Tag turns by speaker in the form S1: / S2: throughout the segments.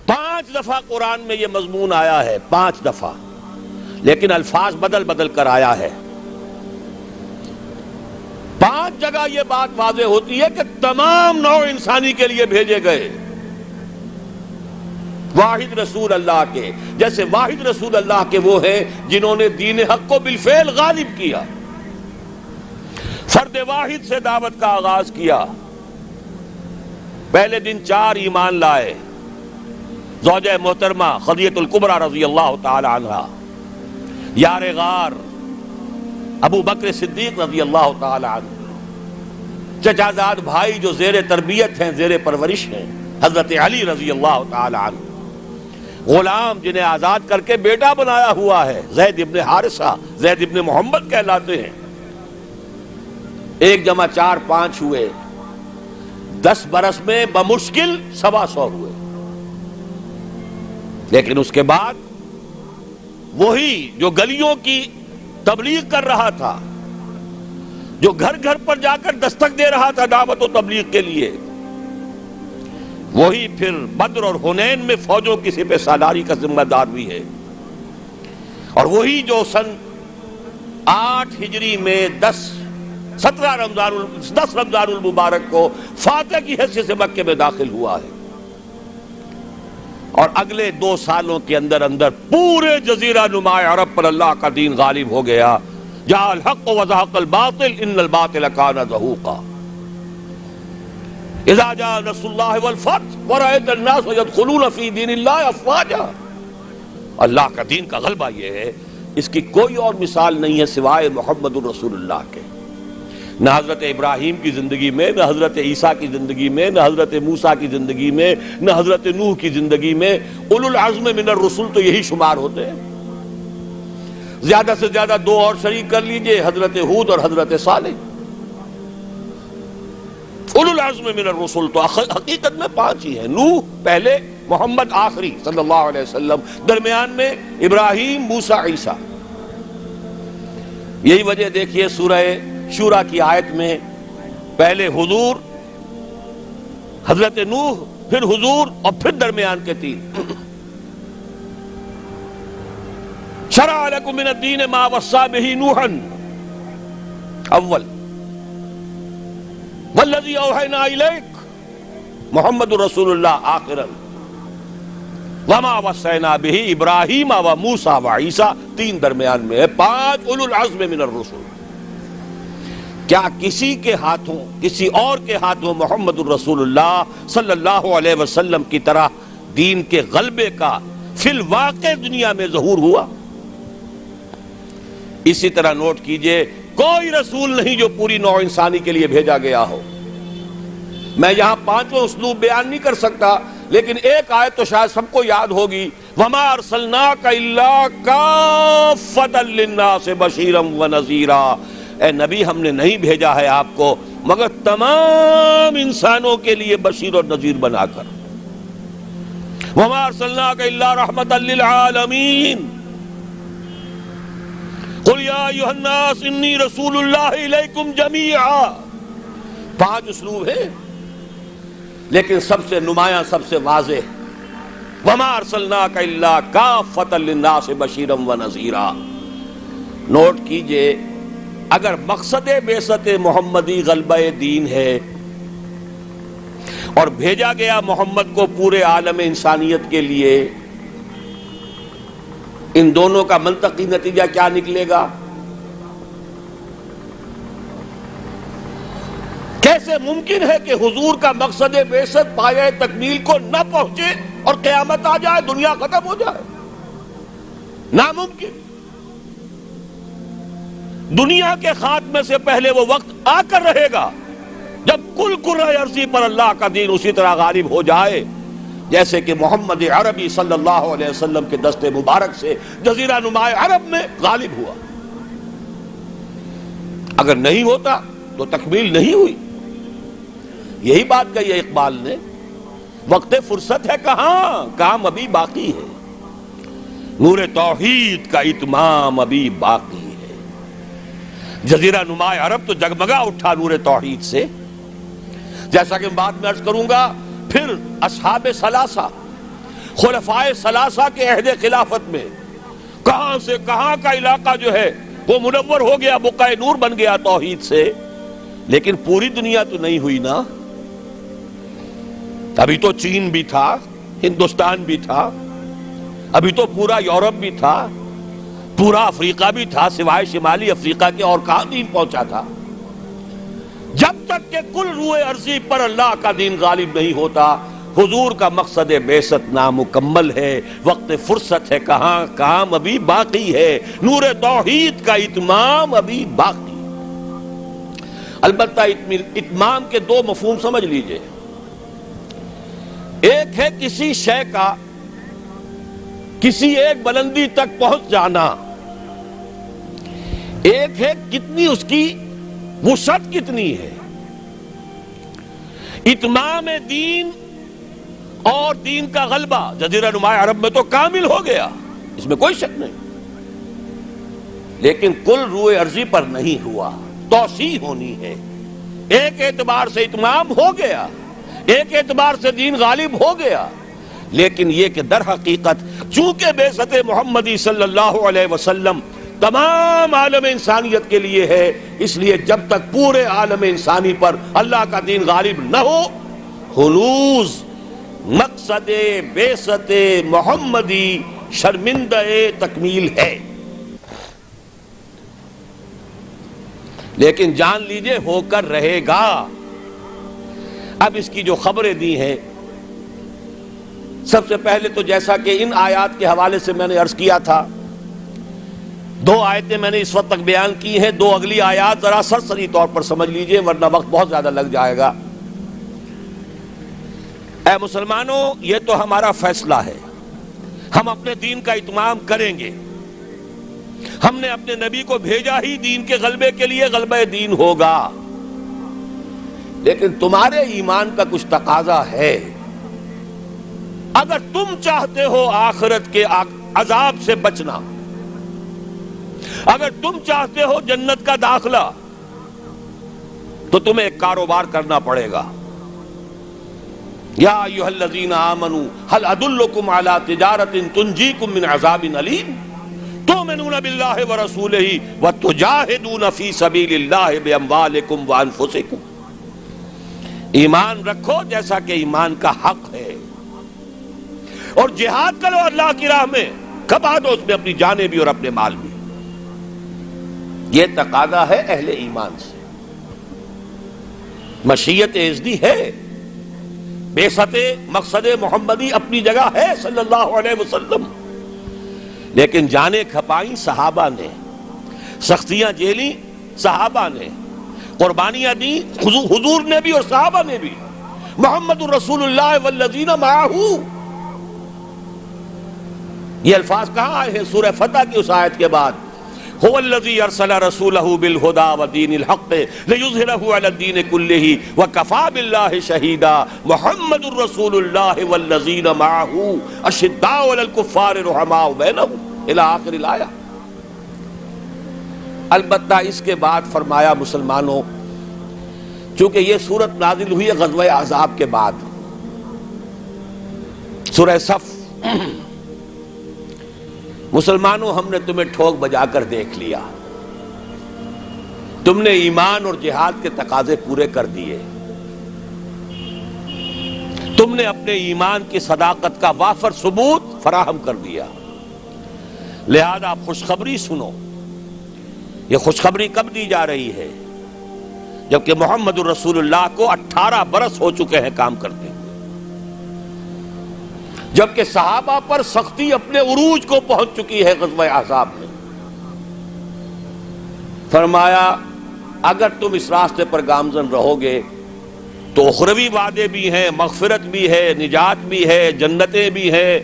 S1: 5 دفعہ قرآن میں یہ مضمون آیا ہے، 5 دفعہ، لیکن الفاظ بدل بدل کر آیا ہے۔ 5 جگہ یہ بات واضح ہوتی ہے کہ تمام نوع انسانی کے لیے بھیجے گئے، واحد رسول اللہ کے، جیسے واحد رسول اللہ کے وہ ہیں جنہوں نے دین حق کو بالفعل غالب کیا، فرد واحد سے دعوت کا آغاز کیا۔ پہلے دن 4 ایمان لائے، زوجہ محترمہ خدیجہ الکبریٰ رضی اللہ تعالی عنہا، یار غار ابو بکر صدیق رضی اللہ تعالی عنہ، چچا زاد بھائی جو زیر تربیت ہیں، زیر پرورش ہیں، حضرت علی رضی اللہ تعالی عنہ، غلام جنہیں آزاد کر کے بیٹا بنایا ہوا ہے، زید ابن حارثہ، زید ابن محمد کہلاتے ہیں۔ 1 جمع 4 5 ہوئے، 10 برس میں بمشکل 125 ہوئے، لیکن اس کے بعد وہی جو گلیوں کی تبلیغ کر رہا تھا، جو گھر گھر پر جا کر دستک دے رہا تھا دعوت و تبلیغ کے لیے، وہی پھر بدر اور حنین میں فوجوں کی سپہ سالاری کا ذمہ دار بھی ہے، اور وہی جو سن 8 ہجری میں 10 رمضان المبارک کو فاتح کی حیثیت سے مکے میں داخل ہوا ہے، اور اگلے 2 سالوں کے اندر اندر پورے جزیرہ نما عرب پر اللہ کا دین غالب ہو گیا۔ جاء الحق وزهق الباطل ان الباطل كان زهوقا اذا جاء نصر الله والفتح ورأيت الناس يدخلون في دين الله افواجا۔ اللہ کا دین کا غلبہ یہ ہے، اس کی کوئی اور مثال نہیں ہے سوائے محمد الرسول اللہ کے۔ نہ حضرت ابراہیم کی زندگی میں، نہ حضرت عیسیٰ کی زندگی میں، نہ حضرت موسیٰ کی زندگی میں، نہ حضرت نوح کی زندگی میں۔ اولو العزم من الرسل تو یہی شمار ہوتے ہیں، زیادہ سے زیادہ 2 اور شریک کر لیجئے، حضرت ہود اور حضرت صالح۔ اولو العزم من الرسل تو حقیقت میں 5 ہی ہیں، نوح پہلے، محمد آخری صلی اللہ علیہ وسلم، درمیان میں ابراہیم، موسیٰ، عیسیٰ۔ یہی وجہ دیکھیے سورہ شورا کی آیت میں پہلے حضور، حضرت نوح، پھر حضور، اور پھر درمیان کے 3۔ شرع لکم من الدین ما وصی بہ نوحا اول والذی اوحینا الیک محمد رسول اللہ آخرا وما وصینا بہ ابراہیم و موسیٰ و عیسیٰ، 3 درمیان میں ہے، 5 اولو العزم من الرسل۔ کیا کسی کے ہاتھوں، کسی اور کے ہاتھوں محمد الرسول اللہ صلی اللہ علیہ وسلم کی طرح دین کے غلبے کا فی الواقع دنیا میں ظہور ہوا؟ اسی طرح نوٹ کیجئے، کوئی رسول نہیں جو پوری نوع انسانی کے لیے بھیجا گیا ہو۔ میں یہاں 5 اسلوب بیان نہیں کر سکتا، لیکن ایک آیت تو شاید سب کو یاد ہوگی، وَمَا أَرْسَلْنَاكَ إِلَّا كَافَّةً لِلنَّاسِ بَشِيرًا وَنَذِيرًا۔ اے نبی، ہم نے نہیں بھیجا ہے آپ کو مگر تمام انسانوں کے لیے بشیر اور نذیر بنا کر۔ وَمَا أَرْسَلْنَاكَ إِلَّا رَحْمَةً لِلْعَالَمِينَ قُلْ يَا أَيُّهَا النَّاسُ إِنِّي رَسُولُ اللَّهِ إِلَيْكُمْ جَمِيعًا۔ 5 اسلوب ہیں، لیکن سب سے نمایاں، سب سے واضح، وَمَا أَرْسَلْنَاكَ إِلَّا كَافَّةً لِلنَّاسِ بَشِيرًا وَنَذِيرًا۔ نوٹ کیجئے، اگر مقصد بعثت محمدی غلبہ دین ہے اور بھیجا گیا محمد کو پورے عالم انسانیت کے لیے، ان دونوں کا منطقی نتیجہ کیا نکلے گا؟ کیسے ممکن ہے کہ حضور کا مقصد بعثت پایہ تکمیل کو نہ پہنچے اور قیامت آ جائے، دنیا ختم ہو جائے؟ ناممکن۔ دنیا کے خاتمے سے پہلے وہ وقت آ کر رہے گا جب کل کرۂ ارضی پر اللہ کا دین اسی طرح غالب ہو جائے جیسے کہ محمد عربی صلی اللہ علیہ وسلم کے دست مبارک سے جزیرہ نما عرب میں غالب ہوا۔ اگر نہیں ہوتا تو تکمیل نہیں ہوئی۔ یہی بات کہی ہے اقبال نے، وقت فرصت ہے کہاں، کام ابھی باقی ہے، نور توحید کا اتمام ابھی باقی ہے۔ جزیرہ نما عرب تو جگمگا اٹھا نور توحید سے، جیسا کہ بعد میں عرض کروں گا۔ پھر اصحاب ثلاثہ، خلفائے ثلاثہ کے عہد خلافت میں کہاں سے کہاں کا علاقہ جو ہے وہ منور ہو گیا، بقعہ نور بن گیا توحید سے، لیکن پوری دنیا تو نہیں ہوئی نا۔ ابھی تو چین بھی تھا، ہندوستان بھی تھا، ابھی تو پورا یورپ بھی تھا، پورا افریقہ بھی تھا، سوائے شمالی افریقہ کے اور کہاں دین پہنچا تھا؟ جب تک کہ کل روئے ارضی پر اللہ کا دین غالب نہیں ہوتا، حضور کا مقصد بعثت نامکمل ہے، وقت فرصت ہے کہاں، کام ابھی باقی ہے، نور توحید کا اتمام ابھی باقی۔ البتہ اتمام کے دو مفہوم سمجھ لیجئے، ایک ہے کسی شے کا کسی ایک بلندی تک پہنچ جانا، ایک ہے کتنی اس کی وسعت کتنی ہے۔ اتمام دین اور دین کا غلبہ جزیرہ نما عرب میں تو کامل ہو گیا، اس میں کوئی شک نہیں، لیکن کل روئے ارضی پر نہیں ہوا، توسیع ہونی ہے۔ ایک اعتبار سے اتمام ہو گیا، ایک اعتبار سے دین غالب ہو گیا، لیکن یہ کہ در حقیقت چونکہ بعثت محمدی صلی اللہ علیہ وسلم تمام عالم انسانیت کے لیے ہے، اس لیے جب تک پورے عالم انسانی پر اللہ کا دین غالب نہ ہو، ہنوز مقصد بعثت محمدی شرمندہ تکمیل ہے۔ لیکن جان لیجئے ہو کر رہے گا۔ اب اس کی جو خبریں دی ہیں، سب سے پہلے تو جیسا کہ ان آیات کے حوالے سے میں نے عرض کیا تھا، دو آیتیں میں نے اس وقت تک بیان کی ہیں، دو اگلی آیات ذرا سرسری طور پر سمجھ لیجئے ورنہ وقت بہت زیادہ لگ جائے گا۔ اے مسلمانوں، یہ تو ہمارا فیصلہ ہے، ہم اپنے دین کا اتمام کریں گے، ہم نے اپنے نبی کو بھیجا ہی دین کے غلبے کے لیے، غلبہ دین ہوگا، لیکن تمہارے ایمان کا کچھ تقاضا ہے۔ اگر تم چاہتے ہو آخرت کے عذاب سے بچنا، اگر تم چاہتے ہو جنت کا داخلہ، تو تمہیں ایک کاروبار کرنا پڑے گا۔ یا ایھا الذین آمنوا هل ادلکم علی تجارۃ تنجیکم من عذاب علیم تؤمنون باللہ ورسولہ وتجاہدون فی سبیل اللہ باموالکم وانفسکم۔ ایمان رکھو جیسا کہ ایمان کا حق ہے، اور جہاد کرو اللہ کی راہ میں، کھپا دو اس میں اپنی جانیں بھی اور اپنے مال بھی۔ یہ تقاضا ہے اہل ایمان سے۔ مشیت اذنی ہے، بعثت مقصد محمدی اپنی جگہ ہے صلی اللہ علیہ وسلم، لیکن جانیں کھپائیں صحابہ نے، سختیاں جھیلی صحابہ نے، قربانیاں دی حضور نے بھی اور صحابہ نے بھی۔ محمد الرسول اللہ والذین معہ، یہ الفاظ کہاں آئے ہیں؟ سورہ فتح کی اس آیت کے بعد، هو الذی ارسل رسولہ بالہدی ودین الحق لیظہرہ علی الدین کلہ وکفی باللہ شہیدا محمد الرسول اللہ والذین معہ اشداء علی الکفار رحماء بینہم الی آخر الآیہ۔ البتہ اس کے بعد فرمایا مسلمانوں، چونکہ یہ سورت نازل ہوئی ہے غزوہ احزاب کے بعد، سورہ صف، مسلمانوں ہم نے تمہیں ٹھوک بجا کر دیکھ لیا، تم نے ایمان اور جہاد کے تقاضے پورے کر دیے، تم نے اپنے ایمان کی صداقت کا وافر ثبوت فراہم کر دیا، لہذا آپ خوشخبری سنو۔ یہ خوشخبری کب دی جا رہی ہے؟ جبکہ محمد الرسول اللہ کو 18 برس ہو چکے ہیں کام کرتے ہیں، جبکہ صحابہ پر سختی اپنے عروج کو پہنچ چکی ہے غزوہ احزاب میں۔ فرمایا اگر تم اس راستے پر گامزن رہو گے تو اخروی وعدے بھی ہیں، مغفرت بھی ہے، نجات بھی ہے، جنتیں بھی ہیں،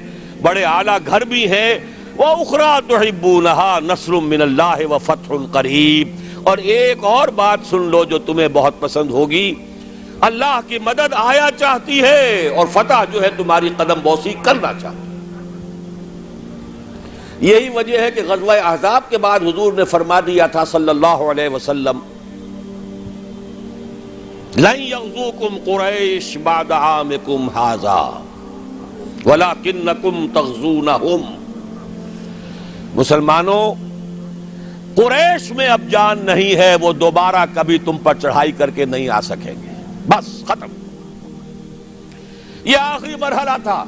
S1: بڑے اعلیٰ گھر بھی ہیں، وَأُخْرَىٰ تُحِبُّونَهَا نَصْرٌ مِّنَ اللَّهِ وَفَتْحٌ قَرِیب۔ اور ایک اور بات سن لو جو تمہیں بہت پسند ہوگی، اللہ کی مدد آیا چاہتی ہے اور فتح جو ہے تمہاری قدم بوسی کرنا چاہتی ہے۔ یہی وجہ ہے کہ غزوہ احزاب کے بعد حضور نے فرما دیا تھا صلی اللہ علیہ وسلم، لَن يَغْزُوكُمْ قُرَيْشٌ بَعْدَ عَامِكُمْ هَٰذَا، وَلَكِنَّكُمْ تَغْزُونَهُمْ. مسلمانوں، قریش میں اب جان نہیں ہے، وہ دوبارہ کبھی تم پر چڑھائی کر کے نہیں آ سکیں گے. بس ختم. یہ آخری مرحلہ تھا.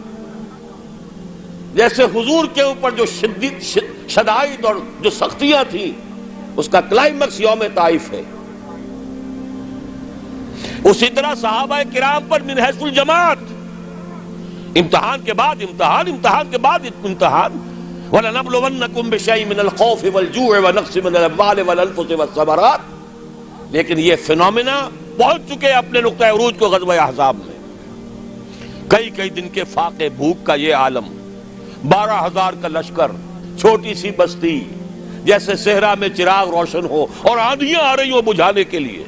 S1: جیسے حضور کے اوپر جو شدائد اور جو سختیاں تھیں، اس کا کلائمیکس یوم طائف ہے، اسی طرح صحابہ کرام پر من حیث الجماعت امتحان کے بعد امتحان، امتحان کے بعد امتحان. وَلَنَبْلُوَنَّكُمْ بِشَيْءٍ مِّنَ الْخَوْفِ وَالْجُوعِ وَنَقْصٍ مِّنَ الْأَمْوَالِ وَالْأَنفُسِ وَالثَّمَرَاتِ. لیکن یہ فینومینا پہنچ چکے اپنے نقطہ عروج کو غزوہ احزاب میں. کئی دن کے فاقے بھوک کا یہ عالم، 12,000 کا لشکر، چھوٹی سی بستی، جیسے صحرا میں چراغ روشن ہو اور آندھیاں آ رہی ہوں بجھانے کے لیے.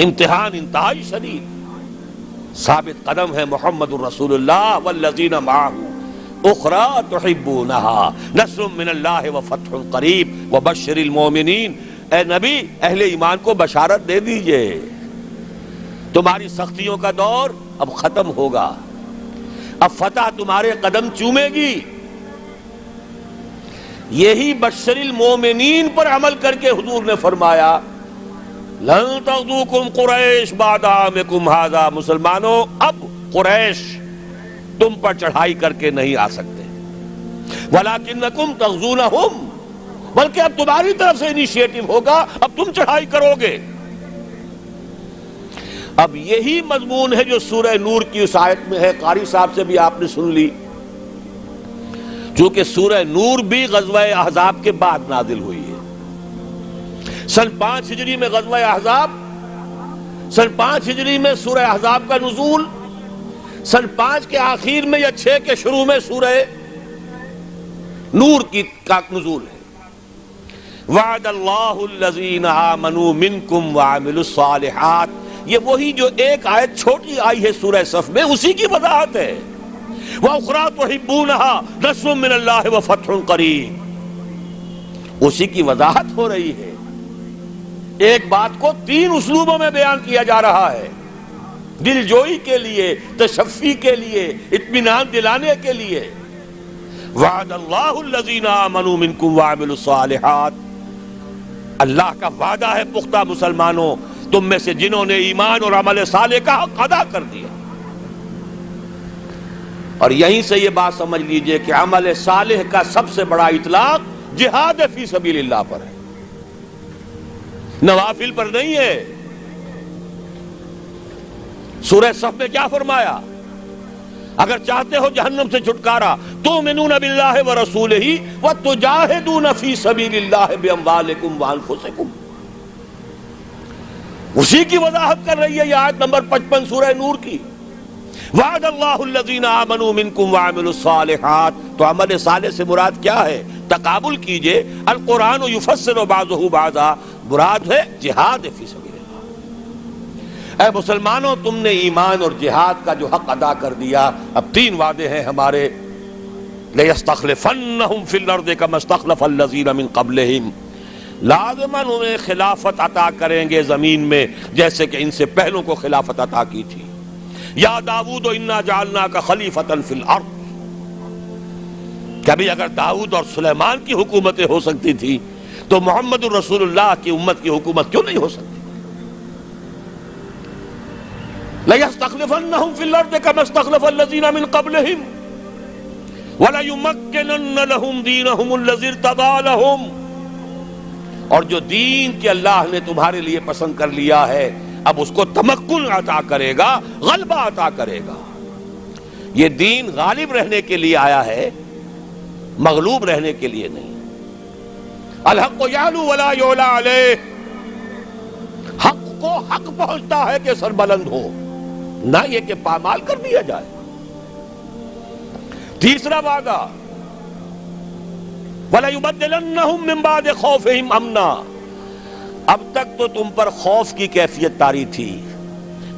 S1: امتحان انتہائی شدید. ثابت قدم ہے محمد الرسول اللہ والذین معہ اخری تحبونها نصر من اللہ وفتح قریب وبشر المؤمنین. اے نبی، اہل ایمان کو بشارت دے دیجئے، تمہاری سختیوں کا دور اب ختم ہوگا، اب فتح تمہارے قدم چومے گی. یہی بشر المؤمنین پر عمل کر کے حضور نے فرمایا لن تغزوکم قریش بعد عامکم ھذا. مسلمانوں، اب قریش تم پر چڑھائی کر کے نہیں آ سکتے. وَلَكِنَّكُمْ تَغْزُونَهُمْ، بلکہ اب تمہاری طرف سے انیشیٹو ہوگا، اب تم چڑھائی کرو گے. اب یہی مضمون ہے جو سورہ نور کی اس آیت میں ہے. قاری صاحب سے بھی آپ نے سن لی، چونکہ سورہ نور بھی غزوہ احزاب کے بعد نازل ہوئی ہے. سن 5 ہجری میں غزوہ احزاب، سن 5 ہجری میں سورہ احزاب کا نزول، سن 5 کے آخر میں یا 6 کے شروع میں سورہ نور کا نزول ہے. وعد اللہ الذین آمنوا منکم وعملوا الصالحات. یہ وہی جو ایک آیت چھوٹی آئی ہے سورہ صف میں، اسی کی وضاحت ہے. وَأُخْرَىٰ تُحِبُّونَهَا نَصْرٌ مِّنَ اللَّهِ وَفَتْحٌ قَرِيبٌ. اسی کی وضاحت ہو رہی ہے. ایک بات کو 3 اسلوبوں میں بیان کیا جا رہا ہے، دل جوئی کے لیے، تشفی کے لیے، اطمینان دلانے کے لیے. وعد اللہ الذین آمنوا منکم وعملوا الصالحات. اللہ کا وعدہ ہے پختہ مسلمانوں، تم میں سے جنہوں نے ایمان اور عمل صالح کا حق ادا کر دیا. اور یہیں سے یہ بات سمجھ لیجئے کہ عمل صالح کا سب سے بڑا اطلاق جہاد فی سبیل اللہ پر ہے، نوافل پر نہیں ہے. سورہ صف میں کیا فرمایا؟ اگر چاہتے ہو جہنم سے چھٹکارا تؤمنون باللہ ورسولہ وتجاہدون فی سبیل اللہ باموالکم وانفسکم. اسی کی وضاحت کر رہی ہے یہ آیت نمبر 55 سورہ نور کی. وعد اللہ الذین آمنوا منکم وعملوا الصالحات. تو عمل صالح سے مراد کیا ہے؟ تقابل کیجئے، القرآن یفسر بعضہ بعضا، مراد ہے جہاد فی سبیل اللہ. اے مسلمانوں، تم نے ایمان اور جہاد کا جو حق ادا کر دیا. اب 3 وعدے ہیں ہمارے. لَيَسْتَخْلِفَنَّهُمْ فِي الْأَرْضِ كَمَا اسْتَخْلَفَ الَّذِينَ مِنْ قَبْلِهِمْ. لازماً انہیں خلافت عطا کریں گے زمین میں جیسے کہ ان سے پہلوں کو خلافت عطا کی تھی. یا داؤد انا جعلناک خلیفۃ فی الارض. کبھی اگر داؤد اور سلیمان کی حکومتیں ہو سکتی تھی تو محمد الرسول اللہ کی امت کی حکومت کیوں نہیں ہو سکتی؟ لَيَسْتَخْلِفَنَّهُمْ فِي الْأَرْضِ كَمَا اسْتَخْلَفَ الَّذِينَ مِنْ قَبْلِهِمْ وَلَيُمَكِّنَنَّ لَهُمْ دِينَهُمُ الَّذِي ارْتَضَىٰ لَهُمْ. اور جو دین کہ اللہ نے تمہارے لیے پسند کر لیا ہے، اب اس کو تمکن عطا کرے گا، غلبہ عطا کرے گا. یہ دین غالب رہنے کے لیے آیا ہے، مغلوب رہنے کے لیے نہیں. الحق یعلو ولا یعلی علیہ. حق کو حق پہنچتا ہے کہ سر بلند ہو، نہ یہ کہ پامال کر دیا جائے. تیسرا وعدہ وَلَيُبَدِّلَنَّهُمْ مِنْ بَعْدِ خَوْفِهِمْ أَمْنًا. اب تک تو تم پر خوف کی کیفیت طاری تھی،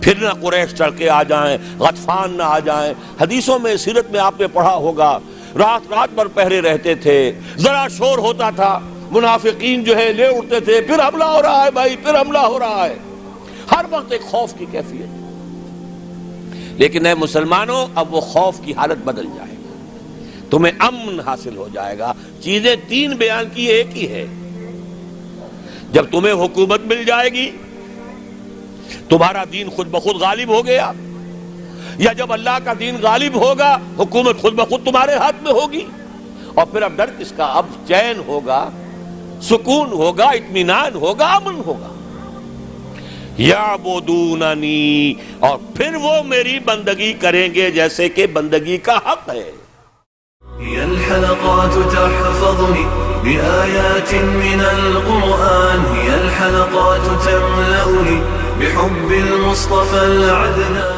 S1: پھر نہ قریش چڑھ کے آ جائیں، غطفان نہ آ جائیں. حدیثوں میں، سیرت میں آپ نے پڑھا ہوگا، رات رات بھر پہرے رہتے تھے. ذرا شور ہوتا تھا منافقین جو ہے لے اٹھتے تھے، پھر حملہ ہو رہا ہے بھائی، پھر حملہ ہو رہا ہے. ہر وقت ایک خوف کی کیفیت. لیکن اے مسلمانوں اب وہ خوف کی حالت بدل جائے گا, تمہیں امن حاصل ہو جائے گا. چیزیں تین بیان کی ایک ہی ہے. جب تمہیں حکومت مل جائے گی, تمہارا دین خود بخود غالب ہو گیا, یا جب اللہ کا دین غالب ہوگا حکومت خود بخود تمہارے ہاتھ میں ہوگی, اور پھر اب ڈر کس کا؟ اب چین ہوگا, سکون ہوگا, اطمینان ہوگا, امن ہوگا. یعبدوننی, اور پھر وہ میری بندگی کریں گے جیسے کہ بندگی کا حق ہے.
S2: هي الحلقات تحفظني بآيات من القرآن, هي الحلقات تملأني بحب المصطفى العدنان.